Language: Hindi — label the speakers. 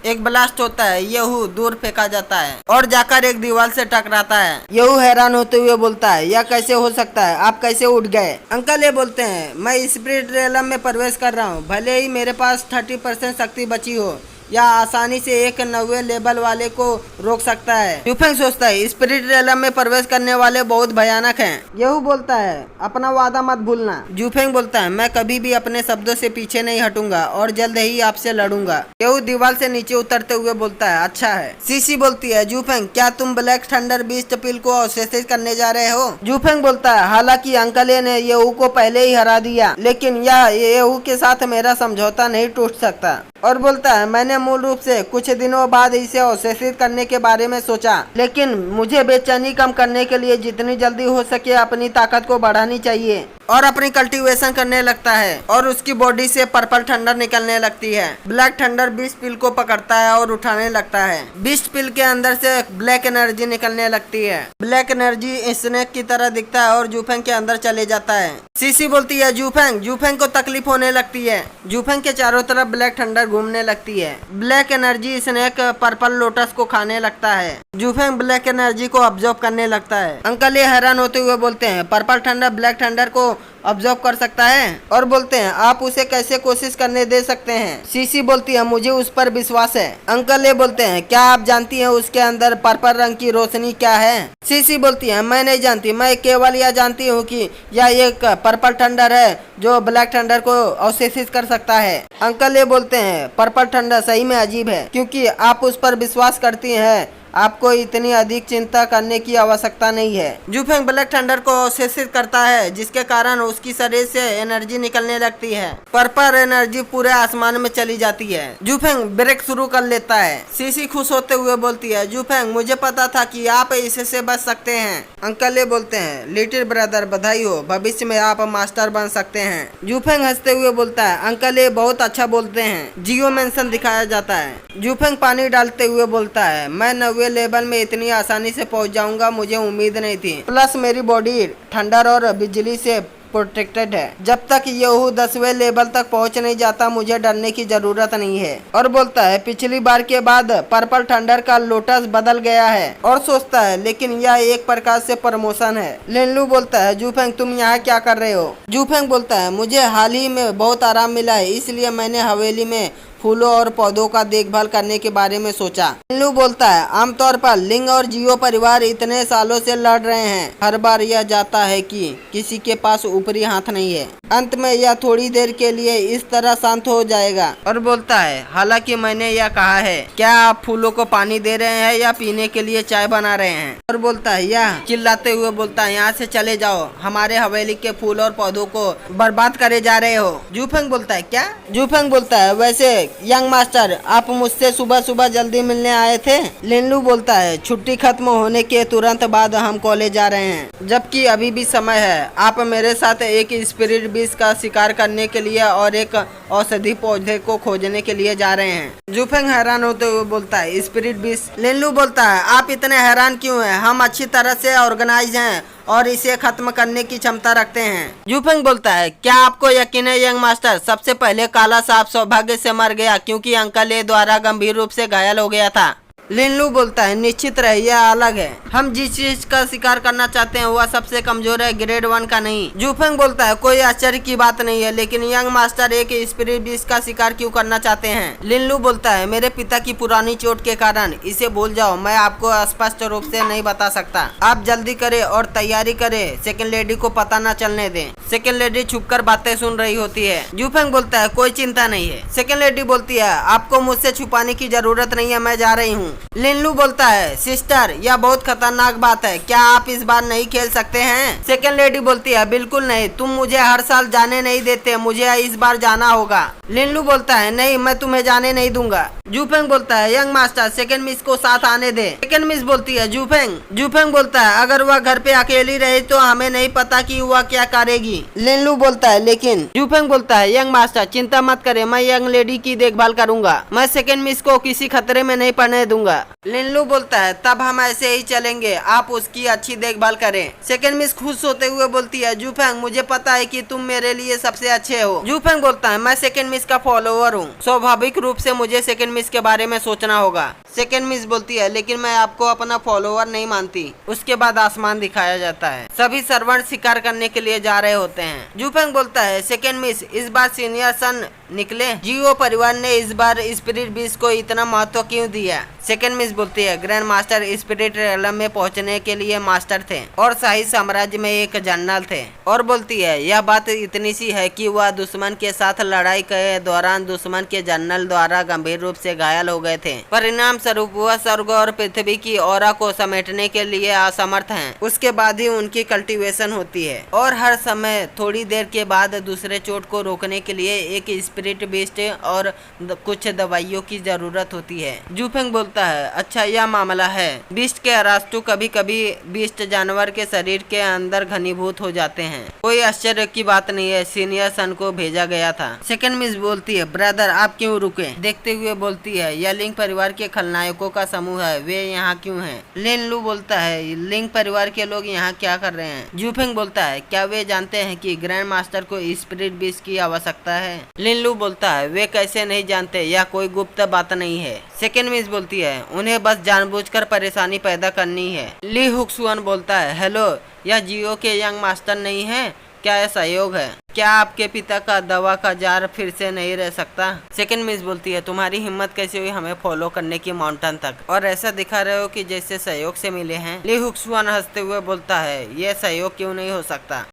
Speaker 1: एक ब्लास्ट होता है, यहू दूर फेंका जाता है और जाकर एक दीवार से टकराता है। यहू हैरान होते हुए बोलता है, यह कैसे हो सकता है, आप कैसे उठ गए? अंकल ये बोलते हैं, मैं स्पिरिट रेलम में प्रवेश कर रहा हूँ, भले ही मेरे पास 30% शक्ति बची हो, या आसानी से एक 90 लेवल वाले को रोक सकता है। यूफेंग सोचता है स्पिरिट रेलम में प्रवेश करने वाले बहुत भयानक हैं। यहू बोलता है, अपना वादा मत भूलना। जूफेंग बोलता है, मैं कभी भी अपने शब्दों से पीछे नहीं हटूंगा और जल्द ही आपसे लड़ूंगा। यहू दीवार से नीचे उतरते हुए बोलता है, अच्छा है। सीसी बोलती है, जूफेंग क्या तुम ब्लैक थंडर बीस्ट पिल को अवशेषित करने जा रहे हो? जूफेंग बोलता है, हालांकि अंकल ने यहू को पहले ही हरा दिया, लेकिन यह यहू के साथ मेरा समझौता नहीं टूट सकता। और बोलता है, मैंने मूल रूप से कुछ दिनों बाद इसे अवशेषित करने के बारे में सोचा, लेकिन मुझे बेचैनी कम करने के लिए जितनी जल्दी हो सके अपनी ताकत को बढ़ानी चाहिए। और अपनी कल्टीवेशन करने लगता है और उसकी बॉडी से पर्पल थंडर निकलने लगती है। ब्लैक थंडर बीस्ट पिल को पकड़ता है और उठाने लगता है। बीस्ट पिल के अंदर से ब्लैक एनर्जी निकलने लगती है। ब्लैक एनर्जी स्नेक की तरह दिखता है और जूफेंग के अंदर चले जाता है। सीसी बोलती है, जूफेंग को तकलीफ होने लगती है। जूफेंग के चारों तरफ ब्लैक थंडर घूमने लगती है। Black energy snake purple lotus को खाने लगता है। जूफेंग ब्लैक एनर्जी को ऑब्जर्व करने लगता है। अंकल ये हैरान होते हुए बोलते हैं, पर्पल थंडर ब्लैक थंडर को ऑब्जर्व कर सकता है? और बोलते हैं, आप उसे कैसे कोशिश करने दे सकते हैं? सीसी बोलती है, मुझे उस पर विश्वास है। अंकल ये बोलते हैं, क्या आप जानती हैं उसके अंदर पर्पल रंग की रोशनी क्या है? सीसी बोलती है, मैं नहीं जानती, मैं केवल यह जानती हूँ कि यह एक पर्पल थंडर है जो ब्लैक थंडर को अवशेषित कर सकता है। अंकल ये बोलते हैं, पर्पल थंडर सही में अजीब है, क्योंकि आप उस पर विश्वास करती हैं, आपको इतनी अधिक चिंता करने की आवश्यकता नहीं है। जूफेंग ब्लैक थंडर को अवशेषित करता है, जिसके कारण उसकी शरीर से एनर्जी निकलने लगती है। पर्पल एनर्जी पूरे आसमान में चली जाती है। जूफेंग ब्रेक शुरू कर लेता है। सीसी खुश होते हुए बोलती है, जूफेंग मुझे पता था कि आप इससे बच सकते हैं। अंकल ये बोलते हैं, लिटिल ब्रदर बधाई हो, भविष्य में आप मास्टर बन सकते हैं। जूफेंग हंसते हुए बोलता है, अंकल ये बहुत अच्छा बोलते हैं। जियो मेंशन दिखाया जाता है। जूफेंग पानी डालते हुए बोलता है, मैं 90 लेवल में इतनी आसानी से पहुंच जाऊंगा, मुझे उम्मीद नहीं थी। प्लस मेरी बॉडी ठंडर और बिजली से प्रोटेक्टेड है। जब तक यहू 10वें लेवल तक पहुंच नहीं जाता, मुझे डरने की जरूरत नहीं है। और बोलता है, पिछली बार के बाद पर्पल थंडर का लोटस बदल गया है। और सोचता है, लेकिन यह एक प्रकार से प्रमोशन है। लिनलू बोलता है, जूफेंग तुम यहाँ क्या कर रहे हो? जूफेंग बोलता है, मुझे हाल ही में बहुत आराम मिला है, इसलिए मैंने हवेली में फूलों और पौधों का देखभाल करने के बारे में सोचा। लिनलू बोलता है, आमतौर पर लिंग और जियो परिवार इतने सालों से लड़ रहे हैं, हर बार यह जाता है कि किसी के पास ऊपरी हाथ नहीं है। अंत में यह थोड़ी देर के लिए इस तरह शांत हो जाएगा। और बोलता है, हालांकि मैंने यह कहा है, क्या आप फूलों को पानी दे रहे हैं या पीने के लिए चाय बना रहे हैं? और बोलता है, यह चिल्लाते हुए बोलता है, यहाँ से चले जाओ, हमारे हवेली के फूल और पौधों को बर्बाद करे जा रहे हो। जूफेंग बोलता है, क्या? जूफेंग बोलता है, वैसे यंग मास्टर आप मुझसे सुबह सुबह जल्दी मिलने आए थे? लिनलू बोलता है, छुट्टी खत्म होने के तुरंत बाद हम कॉलेज जा रहे हैं, जबकि अभी भी समय है। आप मेरे साथ एक स्पिरिट बीज का शिकार करने के लिए और एक औषधि पौधे को खोजने के लिए जा रहे हैं। जूफेंग हैरान होते हुए बोलता है, स्पिरिट बीज? लिनलू बोलता है, आप इतने हैरान क्यों हैं? हम अच्छी तरह से ऑर्गेनाइज हैं और इसे खत्म करने की क्षमता रखते हैं। जूफेंग बोलता है, क्या आपको यकीन है यंग मास्टर, सबसे पहले काला सांप सौभाग्य से मर गया क्योंकि अंकल ए द्वारा गंभीर रूप से घायल हो गया था? लिनलू बोलता है, निश्चित रहे, यह अलग है। हम जिस चीज का शिकार करना चाहते हैं वह सबसे कमजोर है, ग्रेड 1 का नहीं। जूफेंग बोलता है, कोई आश्चर्य की बात नहीं है, लेकिन यंग मास्टर एक स्पिरिट बीज का शिकार क्यों करना चाहते हैं? लिनलू बोलता है, मेरे पिता की पुरानी चोट के कारण। इसे भूल जाओ, मैं आपको स्पष्ट रूप से नहीं बता सकता। आप जल्दी करें और तैयारी करें, सेकंड लेडी को पता न चलने दें। सेकंड लेडी छुपकर बातें सुन रही होती है। जूफेंग बोलता है, कोई चिंता नहीं है। सेकंड लेडी बोलती है, आपको मुझसे छुपाने की जरूरत नहीं है, मैं जा रही हूँ। लिनलू बोलता है, सिस्टर यह बहुत खतरनाक बात है, क्या आप इस बार नहीं खेल सकते हैं? सेकंड लेडी बोलती है, बिल्कुल नहीं, तुम मुझे हर साल जाने नहीं देते, मुझे इस बार जाना होगा। लिनलू बोलता है, नहीं, मैं तुम्हें जाने नहीं दूंगा। जूफेंग बोलता है, यंग मास्टर सेकंड मिस को साथ आने दे। सेकंड मिस बोलती है, जूफेंग बोलता है, अगर वह घर पे अकेली रहे तो हमें नहीं पता कि वह क्या करेगी। लिनलू बोलता है, लेकिन जूफेंग बोलता है, यंग मास्टर चिंता मत करे, मैं यंग लेडी की देखभाल करूंगा, मैं सेकंड मिस को किसी खतरे में नहीं पड़ने दूंगा। करूंगा। लिनलू बोलता है तब हम ऐसे ही चलेंगे, आप उसकी अच्छी देखभाल करें। सेकंड मिस खुश होते हुए बोलती है जूफेंग मुझे पता है कि तुम मेरे लिए सबसे अच्छे हो। जूफेंग बोलता है मैं सेकंड मिस का फॉलोअर हूँ, स्वाभाविक रूप से मुझे सेकंड मिस के बारे में सोचना होगा। सेकंड मिस बोलती है लेकिन मैं आपको अपना फॉलोअर नहीं मानती। उसके बाद आसमान दिखाया जाता है, सभी सर्वेंट शिकार करने के लिए जा रहे होते हैं। जूफेंग बोलता है सेकंड मिस इस बार सीनियर सन निकले, जियो परिवार ने इस बार स्पिरिट बीस्ट को इतना महत्व क्यों दिया। सेकंड मिस बोलती है ग्रैंड मास्टर स्पिरिट रेलम में पहुंचने के लिए मास्टर थे और शाही साम्राज्य में एक जनरल थे, और बोलती है यह बात इतनी सी है कि वह दुश्मन के साथ लड़ाई के दौरान दुश्मन के जनरल द्वारा गंभीर रूप से घायल हो गए थे। परिणाम स्वरूप वह स्वर्ग और पृथ्वी की ऑरा को समेटने के लिए असमर्थ हैं। उसके बाद ही उनकी कल्टीवेशन होती है और हर समय थोड़ी देर के बाद दूसरे चोट को रोकने के लिए एक स्पिरिट बीस्ट और कुछ दवाइयों की जरूरत होती है। जूफेंग बोलता है अच्छा यह मामला है। बीस्ट के अरास्तु कभी कभी बीस्ट जानवर के शरीर के अंदर घनीभूत हो जाते हैं, कोई आश्चर्य की बात नहीं है, सीनियर सन को भेजा गया था। सेकंड मिस बोलती है ब्रदर आप क्यों रुके, देखते हुए बोलती है यह लिंग परिवार के खलनायकों का समूह है, वे यहाँ क्यों हैं। लिनलू बोलता है लिंग परिवार के लोग यहाँ क्या कर रहे हैं। जूफेंग बोलता है क्या वे जानते हैं कि ग्रैंड मास्टर को स्पिरिट बीस्ट की आवश्यकता है। लिनलू बोलता है वे कैसे नहीं जानते, यह कोई गुप्त बात नहीं है। सेकंड मिस बोलती है उन्हें बस जानबूझकर परेशानी पैदा करनी है। ली हुक्सुअन बोलता है हेलो यह जियो के यंग मास्टर नहीं है, क्या यह सहयोग है, क्या आपके पिता का दवा का जार फिर से नहीं रह सकता। सेकंड मिस बोलती है तुम्हारी हिम्मत कैसे हुई हमें फॉलो करने की माउंटेन तक, और ऐसा दिखा रहे हो कि जैसे सहयोग से मिले हैं। ली हुक्सुअन हंसते हुए बोलता है यह सहयोग क्यों नहीं हो सकता,